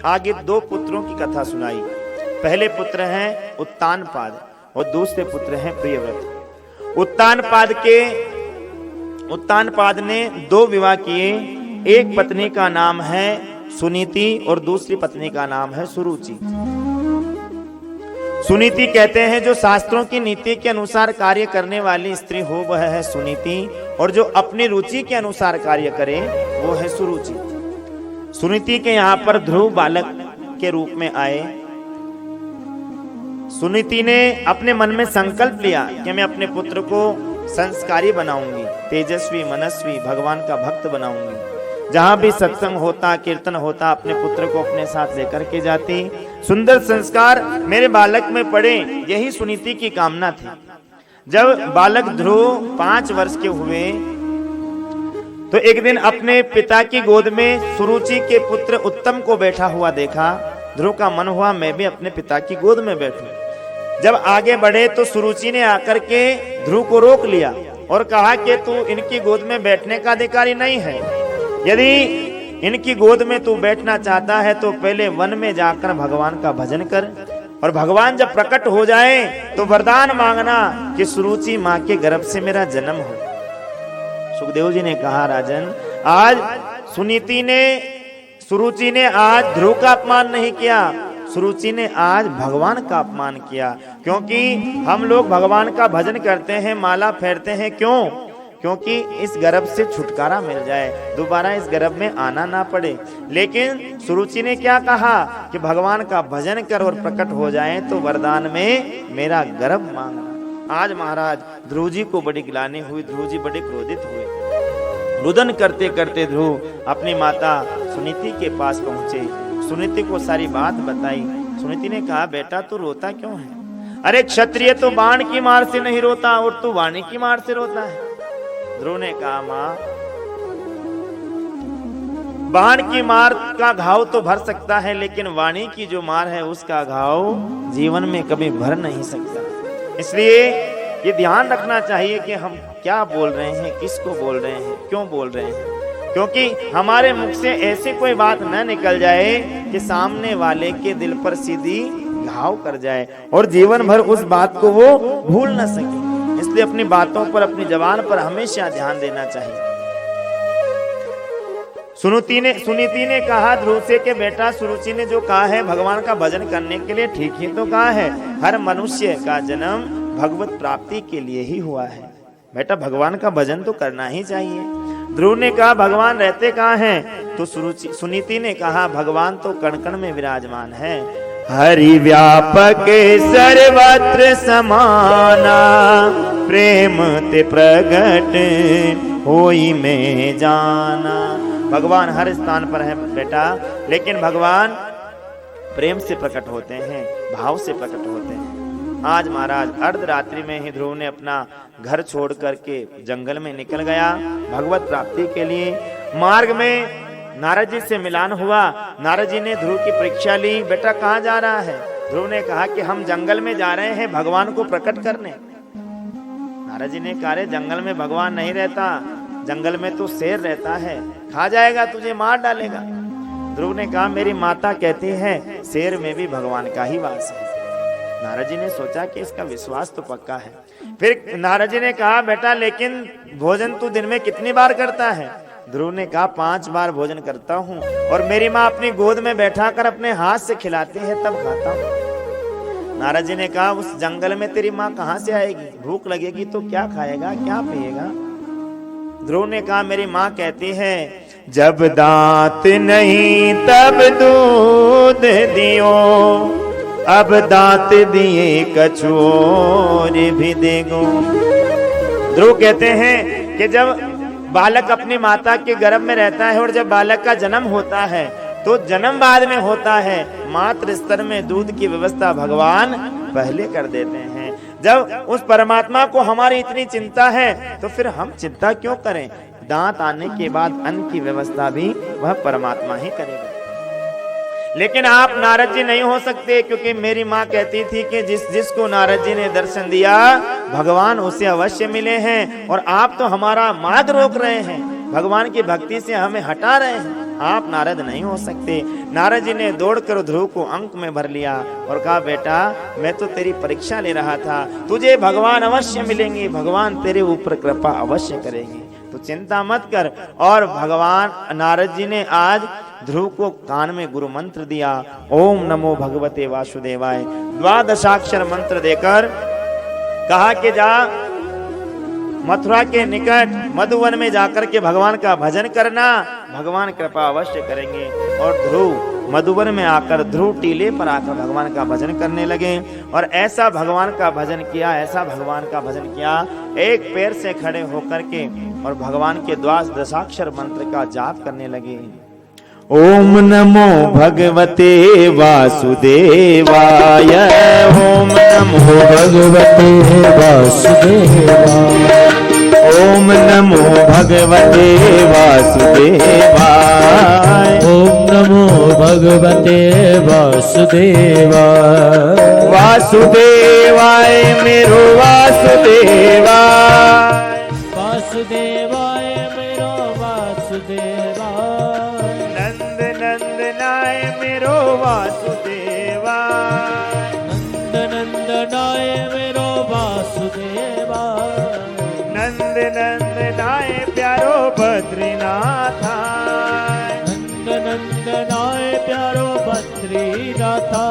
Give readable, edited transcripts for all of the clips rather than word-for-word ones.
आगे दो पुत्रों की कथा सुनाई। पहले पुत्र हैं उत्तानपाद और दूसरे पुत्र हैं प्रियव्रत। उत्तानपाद ने दो विवाह किए। एक पत्नी का नाम है सुनीति और दूसरी पत्नी का नाम है सुरुचि। सुनीति कहते हैं जो शास्त्रों की नीति के अनुसार कार्य करने वाली स्त्री हो वह है सुनीति, और जो अपनी रुचि के अनुसार कार्य करे वो है सुरुचि। सुनीति के यहाँ पर ध्रुव बालक के रूप में आए। सुनीति ने अपने मन में संकल्प लिया कि मैं अपने पुत्र को संस्कारी बनाऊंगी, तेजस्वी, मनस्वी, भगवान का भक्त बनाऊंगी। जहां भी सत्संग होता, कीर्तन होता, अपने पुत्र को अपने साथ लेकर के जाती। सुंदर संस्कार मेरे बालक में पड़े, यही सुनीति की कामना थी। जब बालक ध्रुव 5 वर्ष के हुए तो एक दिन अपने पिता की गोद में सुरुचि के पुत्र उत्तम को बैठा हुआ देखा। ध्रुव का मन हुआ मैं भी अपने पिता की गोद में बैठूं। जब आगे बढ़े तो सुरुचि ने आकर के ध्रुव को रोक लिया और कहा कि तू इनकी गोद में बैठने का अधिकारी नहीं है। यदि इनकी गोद में तू बैठना चाहता है तो पहले वन में जाकर भगवान का भजन कर, और भगवान जब प्रकट हो जाए तो वरदान मांगना कि सुरुचि माँ के गर्भ से मेरा जन्म हो। सुखदेव जी ने कहा राजन, आज सुरुचि ने आज ध्रुव का अपमान नहीं किया, सुरुचि ने आज भगवान का अपमान किया। क्योंकि हम लोग भगवान का भजन करते हैं, माला फेरते हैं, क्यों? क्योंकि इस गर्भ से छुटकारा मिल जाए, दोबारा इस गर्भ में आना ना पड़े। लेकिन सुरुचि ने क्या कहा कि भगवान का भजन कर और प्रकट हो जाए तो वरदान में मेरा गर्भ मांगना। आज महाराज ध्रुव जी को बड़ी गिलानी हुई, ध्रुव जी बड़े क्रोधित हुए। रुदन करते करते ध्रुव अपनी माता सुनीति के पास पहुंचे, सुनीति को सारी बात बताई। सुनीति ने कहा बेटा तू रोता क्यों है? अरे क्षत्रिय तो बाण की मार से नहीं रोता और तू वाणी की मार से रोता है। ध्रुव ने कहा मां, बाण की मार का घाव तो भर सकता है, लेकिन वाणी की जो मार है उसका घाव जीवन में कभी भर नहीं सकता। इसलिए ये ध्यान रखना चाहिए कि हम क्या बोल रहे हैं, किसको बोल रहे हैं, क्यों बोल रहे हैं। क्योंकि हमारे मुख से ऐसी कोई बात न निकल जाए कि सामने वाले के दिल पर सीधी घाव कर जाए और जीवन भर उस बात को वो भूल न सके। इसलिए अपनी बातों पर, अपनी जबान पर हमेशा ध्यान देना चाहिए। सुनीति ने कहा ध्रुव से कि बेटा सुरुचि ने जो कहा है भगवान का भजन करने के लिए, ठीक ही तो कहा है। हर मनुष्य का जन्म भगवत प्राप्ति के लिए ही हुआ है। बेटा भगवान का भजन तो करना ही चाहिए। ध्रुव ने कहा भगवान रहते कहाँ हैं? तो सुनीति ने कहा भगवान तो कण कण में विराजमान है। हरि व्यापक सर्वत्र समाना, प्रेम ते प्रगट होई में जाना। भगवान हर स्थान पर है बेटा, लेकिन भगवान प्रेम से प्रकट होते हैं, भाव से प्रकट होते हैं। आज महाराज अर्धरात्रि में ही ध्रुव ने अपना घर छोड़ करके जंगल में निकल गया भगवत प्राप्ति के लिए। मार्ग में नारद जी से मिलान हुआ। नारद जी ने ध्रुव की परीक्षा ली, बेटा कहाँ जा रहा है? ध्रुव ने कहा कि हम जंगल में जा रहे हैं भगवान को प्रकट करने। नारद जी ने कहा रे जंगल में भगवान नहीं रहता, जंगल में तो शेर रहता है, खा जाएगा, तुझे मार डालेगा। ध्रुव ने कहा मेरी माता कहती है शेर में भी भगवान का ही वास है। नारद जी ने सोचा कि इसका विश्वास तो पक्का है। फिर नारद जी ने कहा बेटा लेकिन भोजन तू दिन में कितनी बार करता है? ध्रुव ने कहा 5 बार भोजन करता हूँ, और मेरी माँ अपनी गोद में बैठा कर अपने हाथ से खिलाती है तब खाता हूँ। नारद जी ने कहा उस जंगल में तेरी माँ कहाँ से आएगी? भूख लगेगी तो क्या खाएगा, क्या पिएगा? ध्रुव ने कहा मेरी माँ कहती है जब दांत नहीं तब दूध दियो, अब दांत दिए कछुओर भी देगो। ध्रुव कहते हैं कि जब बालक अपनी माता के गर्भ में रहता है और जब बालक का जन्म होता है तो जन्म बाद में होता है, मातृ स्तर में दूध की व्यवस्था भगवान पहले कर देते हैं। जब उस परमात्मा को हमारी इतनी चिंता है तो फिर हम चिंता क्यों करें? दांत आने के बाद अन्न की व्यवस्था भी वह परमात्मा ही करेगा। लेकिन आप नारद जी नहीं हो सकते, क्योंकि मेरी माँ कहती थी कि जिसको नारद जी ने दर्शन दिया भगवान उसे अवश्य मिले हैं, और आप तो हमारा मार्ग रोक रहे हैं, भगवान की भक्ति से हमें हटा रहे हैं। आप नारद नहीं हो सकते। नारद जी ने दौड़कर ध्रुव को अंक में भर लिया और कहा, बेटा मैं तो तेरी परीक्षा ले रहा था, तुझे भगवान अवश्य मिलेंगे, भगवान तेरे ऊपर कृपा अवश्य करेंगे, तो चिंता मत कर। और भगवान नारद जी ने आज ध्रुव को कान में गुरु मंत्र दिया, ओम नमो भगवते वासुदेवाय, 12 मंत्र देकर कहा कि जा मथुरा के निकट मधुवन में जाकर के भगवान का भजन करना, भगवान कृपा अवश्य करेंगे। और ध्रुव मधुवन में आकर, ध्रुव टीले पर आकर भगवान का भजन करने लगे और ऐसा भगवान का भजन किया, ऐसा भगवान का भजन किया, एक पैर से खड़े होकर के और भगवान के 12 मंत्र का जाप करने लगे। ओम नमो भगवते वासुदेवाय, ओम नमो भगवते वासुदेवाय, ओम नमो भगवते वासुदेवाय, ओम नमो भगवते वासुदेवाय, वासुदेवाय मेरो वासुदेवाय, वासुदेवाय मेरो वासुदेवाय, नंद नंदनाय मेरो वासुदेवाय, नंद नंदनाय मेरो वासुदेवाय, नंद नंदनाय प्यारो बद्रीनाथा, नंद नंदनाय प्यारो बद्रीनाथा,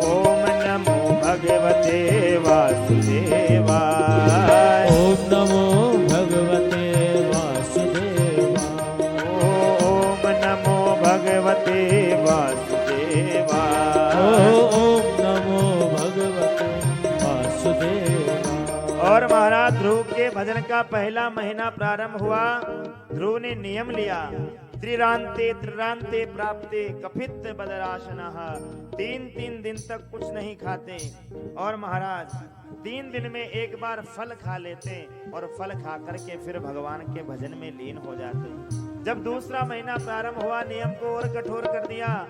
ओम नमो भगवते वासुदेवाय, ओम नमो भगवते वासुदेवाय, ओम नमो भगवते वासुदेवाय, ओम नमो भगवते वासुदेवाय। और महाराज ध्रुव के भजन का पहला महीना प्रारंभ हुआ। ध्रुव ने नियम लिया, त्रिरांते त्रिरांते प्राप्ते कपित बदराशनः, 3 दिन तक कुछ नहीं खाते और महाराज 3 दिन में एक बार फल खा लेते और फल खा करके फिर भगवान के भजन में लीन हो जाते। जब दूसरा महीना प्रारंभ हुआ, नियम को और कठोर कर दिया,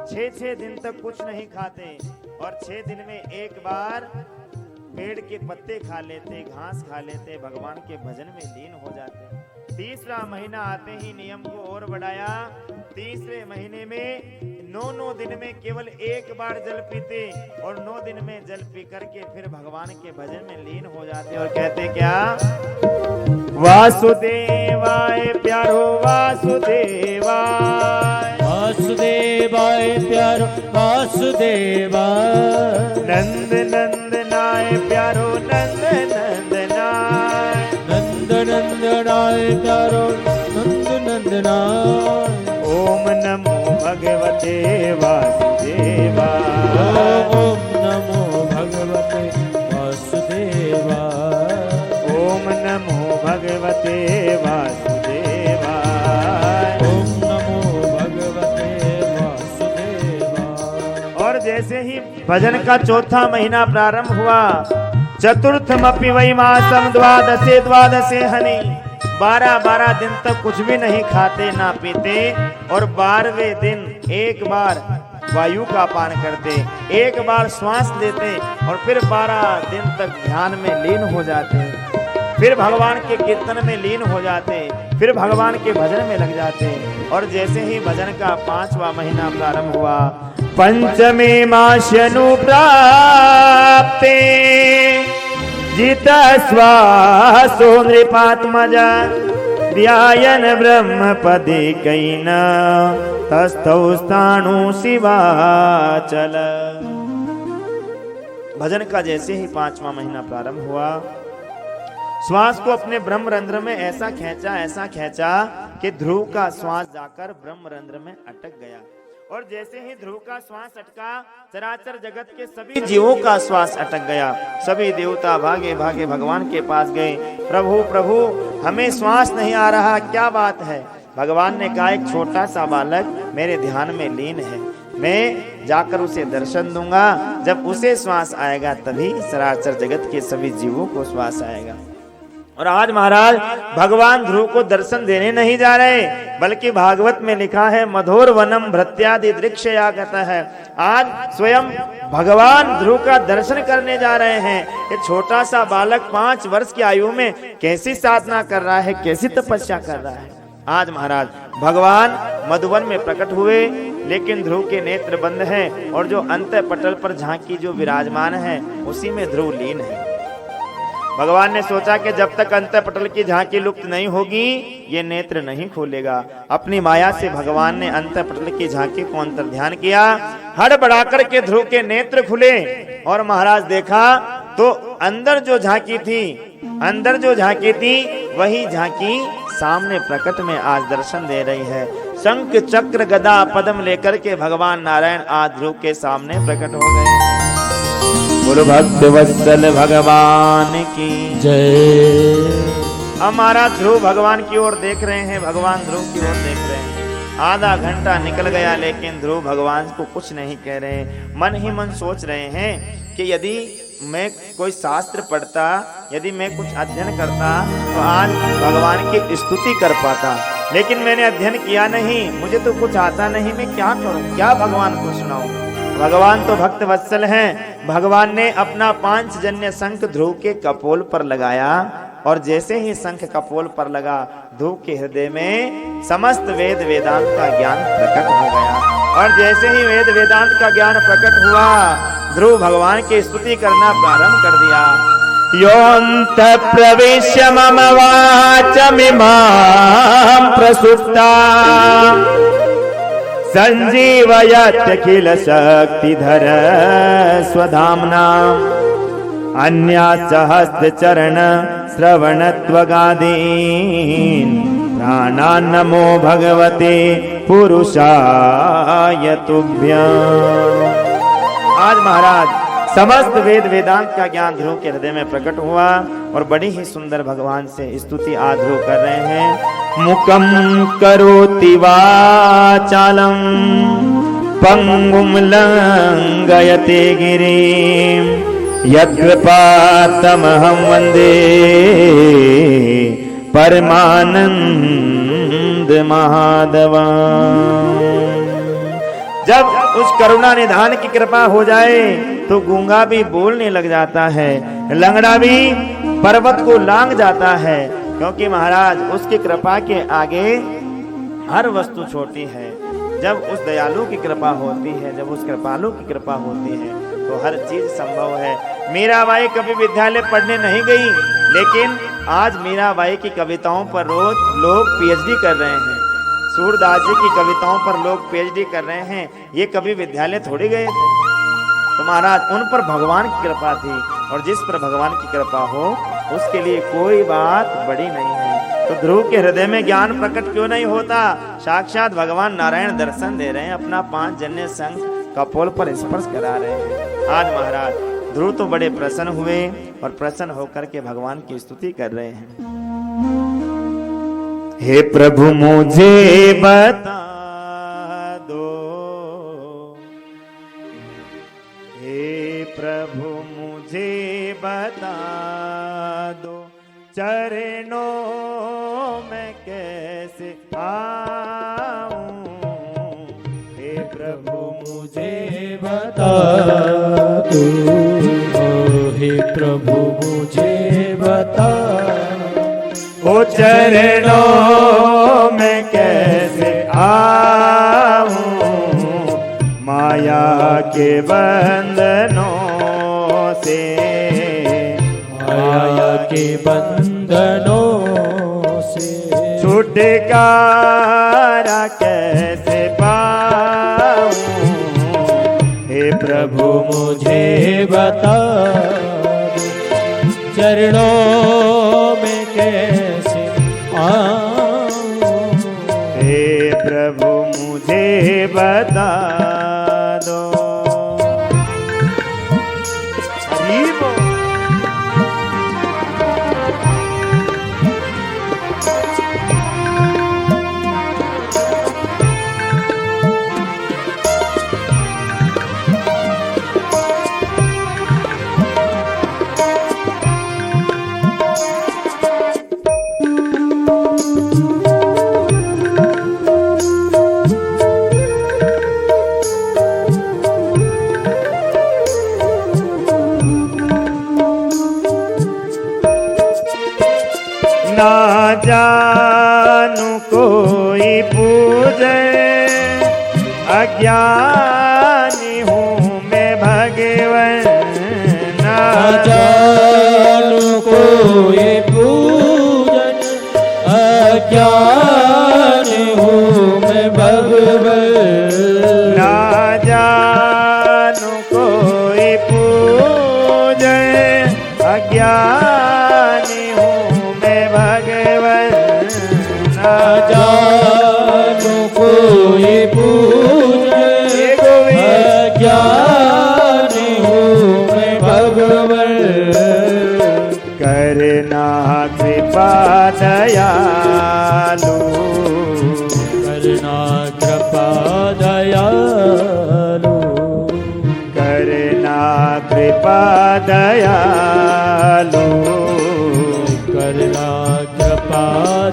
6 दिन तक कुछ नहीं खाते और 6 दिन में एक बार पेड़ के पत्ते खा लेते, घास खा लेते, भगवान के भजन में लीन हो जाते। तीसरा महीना आते ही नियम को और बढ़ाया। तीसरे महीने में 9 दिन में केवल एक बार जल पीते और 9 दिन में जल पी करके फिर भगवान के भजन में लीन हो जाते और कहते क्या, वासुदेवाय प्यारो वासुदेवाय, वासुदेवाय प्यारो वासुदेवाय, नंद नंदनाय प्यारो नंद नंदनाय, नंद नंदनाय प्यारो नंद नंदनाय, ओम नमो भगवते वासुदेवाय, ओम नमो भगवते वासुदेवाय, ओम नमो भगवते वासुदेवाय, ओम नमो भगवते वासुदेवाय। और जैसे ही भजन का चौथा महीना प्रारंभ हुआ, चतुर्थमपि वै मासम द्वादशे हनि, 12 दिन तक कुछ भी नहीं खाते ना पीते और 12वें दिन एक बार वायु का पान करते, एक बार श्वास लेते और फिर 12 दिन तक ध्यान में लीन हो जाते, फिर भगवान के कीर्तन में लीन हो जाते, फिर भगवान के भजन में लग जाते। और जैसे ही भजन का 5वां महीना प्रारंभ हुआ, पंचमे मास्यनु प्राप्ते जित श्वासो नृपात्मजा, ध्यायन ब्रह्मपदे कैन तस्थौ स्थाणु शिवाचल। भजन का जैसे ही 5वां महीना प्रारंभ हुआ, श्वास को अपने ब्रह्मरंध्र में ऐसा खींचा कि ध्रुव का श्वास जाकर ब्रह्मरंध्र में अटक गया। और जैसे ही ध्रुव का श्वास अटका, चराचर जगत के सभी जीवों का श्वास अटक गया। सभी देवता भागे भागे भगवान के पास गए, प्रभु प्रभु हमें श्वास नहीं आ रहा, क्या बात है? भगवान ने कहा, एक छोटा सा बालक मेरे ध्यान में लीन है, मैं जाकर उसे दर्शन दूंगा, जब उसे श्वास आएगा तभी चराचर जगत के सभी जीवों को श्वास आएगा। और आज महाराज भगवान ध्रुव को दर्शन देने नहीं जा रहे, बल्कि भागवत में लिखा है, मधुर वनम भृत्यादि दृक्षया कहता है, आज स्वयं भगवान ध्रुव का दर्शन करने जा रहे हैं। ये छोटा सा बालक 5 वर्ष की आयु में कैसी साधना कर रहा है, कैसी तपस्या कर रहा है। आज महाराज भगवान मधुवन में प्रकट हुए, लेकिन ध्रुव के नेत्र बंद हैं और जो अंतःपटल पर झांकी जो विराजमान है उसी में ध्रुव लीन है। भगवान ने सोचा कि जब तक अंतःपटल की झांकी लुप्त नहीं होगी ये नेत्र नहीं खोलेगा। अपनी माया से भगवान ने अंतःपटल की झांकी को अंतर्ध्यान किया, हड़बड़ा करके ध्रुव के नेत्र खुले और महाराज देखा तो अंदर जो झांकी थी वही झांकी सामने प्रकट में आज दर्शन दे रही है। शंख चक्र गदा पद्म लेकर के भगवान नारायण आज ध्रुव के सामने प्रकट हो गए। बोलो भक्त वत्सल भगवान की जय। हमारा ध्रुव भगवान की ओर देख रहे हैं, भगवान ध्रुव की ओर देख रहे हैं। आधा घंटा निकल गया लेकिन ध्रुव भगवान को कुछ नहीं कह रहे। मन ही मन सोच रहे हैं कि यदि मैं कोई शास्त्र पढ़ता, यदि मैं कुछ अध्ययन करता तो आज भगवान की स्तुति कर पाता, लेकिन मैंने अध्ययन किया नहीं, मुझे तो कुछ आता नहीं, मैं क्या करूं, क्या भगवान को सुनाऊं। भगवान तो भक्त वत्सल हैं। भगवान ने अपना पांचजन्य शंख ध्रुव के कपोल पर लगाया और जैसे ही शंख कपोल पर लगा ध्रुव के हृदय में समस्त वेद वेदांत का ज्ञान प्रकट हो गया। और जैसे ही वेद वेदांत का ज्ञान प्रकट हुआ ध्रुव भगवान की स्तुति करना प्रारंभ कर दिया। योऽन्त प्रविश्य मम वाचमिमां प्रसुप्ता संजीवयत्यखिल शक्तिधर स्वधाम्ना अन्यासहस्रचरण श्रवणत्वगादीन् प्राणान् नमो भगवते पुरुषाय तुभ्यम्। आज महाराज समस्त वेद वेदांत का ज्ञान ध्रुव के हृदय में प्रकट हुआ और बड़ी ही सुंदर भगवान से स्तुति आज ध्रुव कर रहे हैं। मुकम करोति वाचालं पंगुम लंघयते गिरिं यत्कृपातमहं वन्दे परमानंद महादेवम्। जब उस करुणा निधान की कृपा हो जाए तो गूंगा भी बोलने लग जाता है, लंगड़ा भी पर्वत को लांग जाता है, क्योंकि महाराज उसकी कृपा के आगे हर वस्तु छोटी है। जब उस दयालु की कृपा होती है, जब उस कृपालु की कृपा होती है तो हर चीज संभव है। मीराबाई कभी विद्यालय पढ़ने नहीं गई, लेकिन आज मीराबाई की कविताओं पर रोज लोग पीएचडी कर रहे हैं। सूरदास जी की कविताओं पर लोग पीएचडी कर रहे हैं, ये कभी विद्यालय थोड़ी गए थे। तो महाराज उन पर भगवान की कृपा थी और जिस पर भगवान की कृपा हो उसके लिए कोई बात बड़ी नहीं है। तो ध्रुव के हृदय में ज्ञान प्रकट क्यों नहीं होता? साक्षात भगवान नारायण दर्शन दे रहे हैं, अपना पांचजन्य शंख कपोल पर स्पर्श करा रहे हैं। आज महाराज ध्रुव तो बड़े प्रसन्न हुए और प्रसन्न होकर के भगवान की स्तुति कर रहे हैं। हे प्रभु मुझे बता दो, हे प्रभु मुझे बता दो, चरणों में कैसे आऊं। हे प्रभु मुझे बता दो, हे प्रभु मुझे बता ओ चरणों में कैसे आऊं, माया के बंधनों से, माया के बंधनों से छुटकारा कैसे पाऊं। हे प्रभु मुझे बता दो, चरणों में कैसे आऊं। हे प्रभु मुझे बता दो। हरि बोल। ना जानू को अज्ञानी हूँ मैं भगवन न जानू कोई पूजन, अज्ञानी हूँ मैं भगवन। ना जानू कोई पूजन, अज्ञानी हूँ मैं भगवन। ना जानू कोई पूजन, अज्ञानी हूँ मैं भगवन। करना कृपा दयालु, करना कृपा दयालु, करना कृपा दयालु, करना कृपा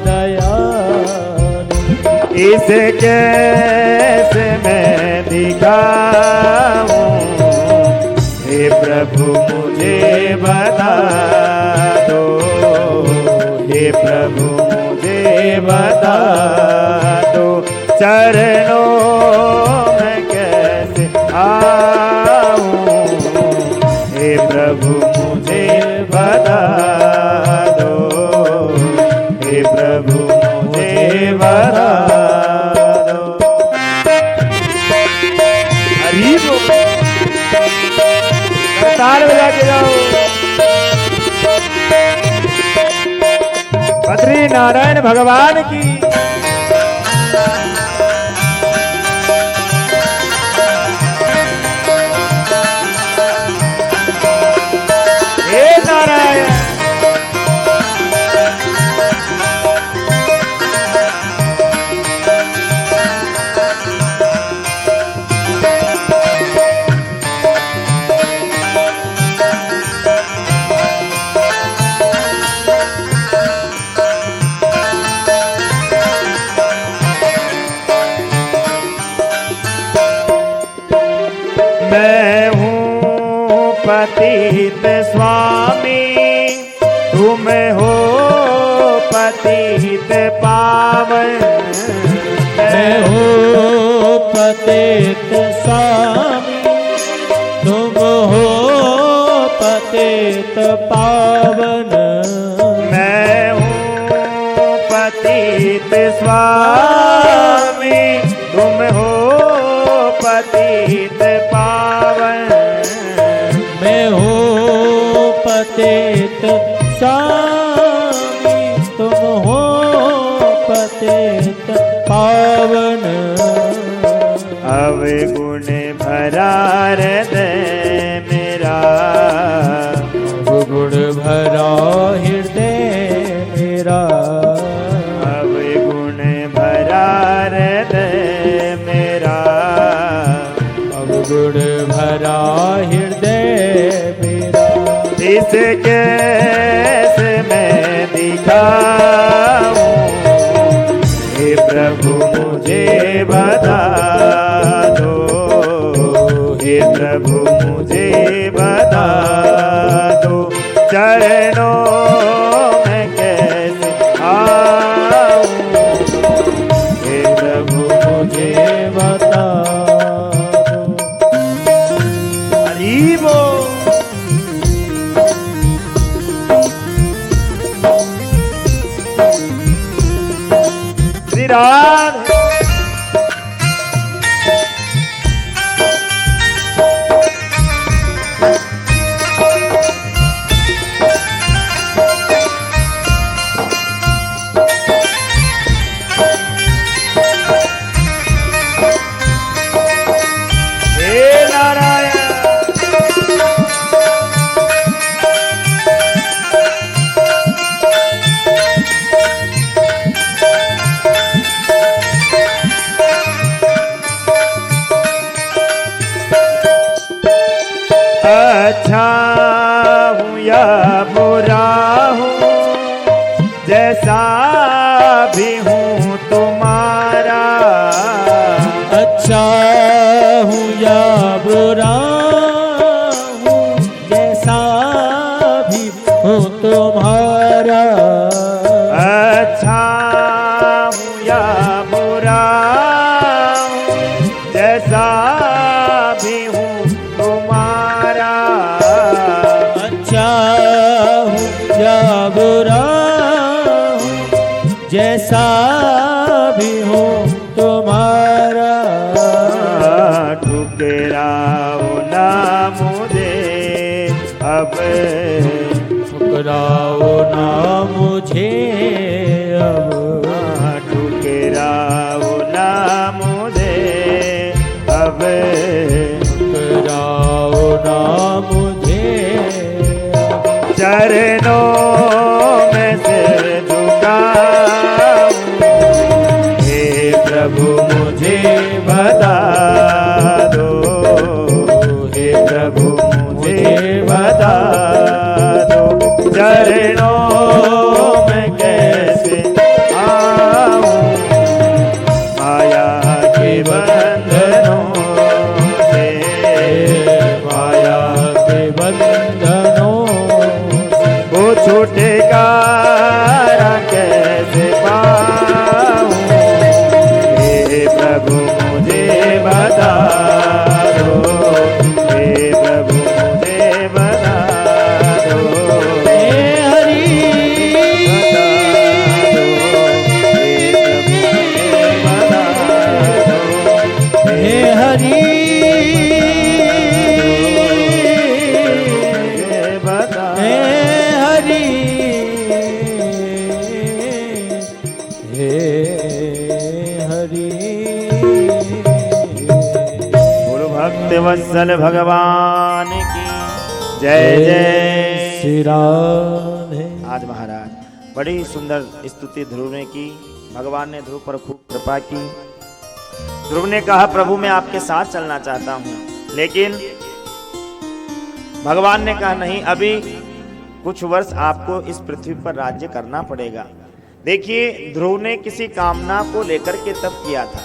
दयालु। इसे कैसे मैं दिखाऊं, हे प्रभु मुझे बता दो, हे प्रभु मुझे बता दो। चरणों में कैसे आऊं, हे प्रभु मुझे बता दो, हे प्रभु मुझे बता दो। हरि बोल, ताल बजा के जाओ। बद्री नारायण भगवान की। हे नारायण, मैं हूँ पतित स्वामी, तुम हो पतित पावन। मैं हूँ पतित स्वामी, तुम हो पतित पावन। मैं हूँ पतित स्वामी, तुम हो पतित पावन। मैं हूँ पतित स्वामी, तुम हो पतित पावन। अवगुण भरा हृदय मेरा, गुण भरा हृदय मेरा, अवगुण भरा हृदय मेरा, गुण भरा हृदय मेरा। इसे कैसे मैं दिखाऊं, हे प्रभु मुझे बता दो, हे प्रभु मुझे बता दो। चरणों में कैसे आऊं, हे प्रभु मुझे बता दो। हरि बोल। श्री राधे। हे नारायण, अच्छा हूँ या बुरा हूँ, जैसा भी हूँ तुम्हारा। अच्छा हूँ या बुरा हूँ, जैसा भी हूँ तुम्हारा। अच्छा हूँ या बुरा हूँ, जैसा भी हूँ तुम्हारा। अच्छा हूँ या बुरा हूँ, जैसा भी हूँ तुम्हारा। ठुकराओ ना मुझे अब, ठुकराओ ना मुझे अब, ठुकराओ ना मुझे अब, ठुकराओ ना मुझे अब। चरणों में सिर झुकाऊं, हे प्रभु मुझे बता दो, हे प्रभु मुझे बता दो, चरणों में कैसे आऊं, माया के बंधनों से, माया के बंधनों वो छुटकारा कैसे पाऊं, हे प्रभु मुझे बता दो, हे प्रभु मुझे बता दो, हे हरि, बता दो, हे हरि, बता हे हरि, हे हरि। गुरु भक्त वत्सल भगवान की जय जय। श्री राधे। आज महाराज बड़ी सुंदर स्तुति ध्रुव ने की, भगवान ने ध्रुव पर खूब कृपा की। ध्रुव ने कहा प्रभु मैं आपके साथ चलना चाहता हूं, लेकिन भगवान ने कहा नहीं, अभी कुछ वर्ष आपको इस पृथ्वी पर राज्य करना पड़ेगा। देखिए ध्रुव ने किसी कामना को लेकर के तप किया था।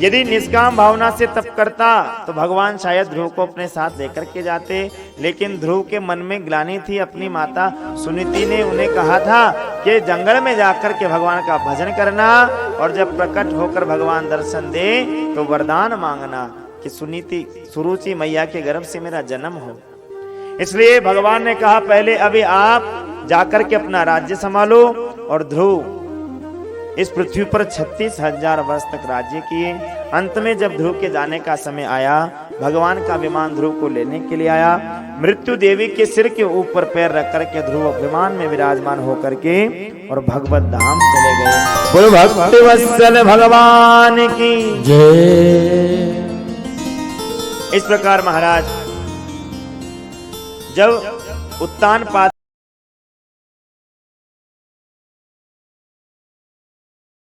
यदि निष्काम भावना से तप करता तो भगवान शायद ध्रुव को अपने साथ लेकर के जाते, लेकिन ध्रुव के मन में ग्लानि थी। अपनी माता सुनीति ने उन्हें कहा था कि जंगल में जाकर के भगवान का भजन करना, और जब प्रकट होकर भगवान दर्शन दे तो वरदान मांगना कि सुरुचि मैया के गर्भ से मेरा जन्म हो। इसलिए भगवान ने कहा पहले अभी आप जाकर के अपना राज्य संभालो, और ध्रुव इस पृथ्वी पर 36,000 वर्ष तक राज्य किए। अंत में जब ध्रुव के जाने का समय आया, भगवान का विमान ध्रुव को लेने के लिए आया। मृत्यु देवी के सिर के ऊपर पैर रख करके ध्रुव विमान में विराजमान होकर के और भगवत धाम चले गए। बोलो भक्त वत्सल भगवान की जय। इस प्रकार महाराज जब उत्तान पाद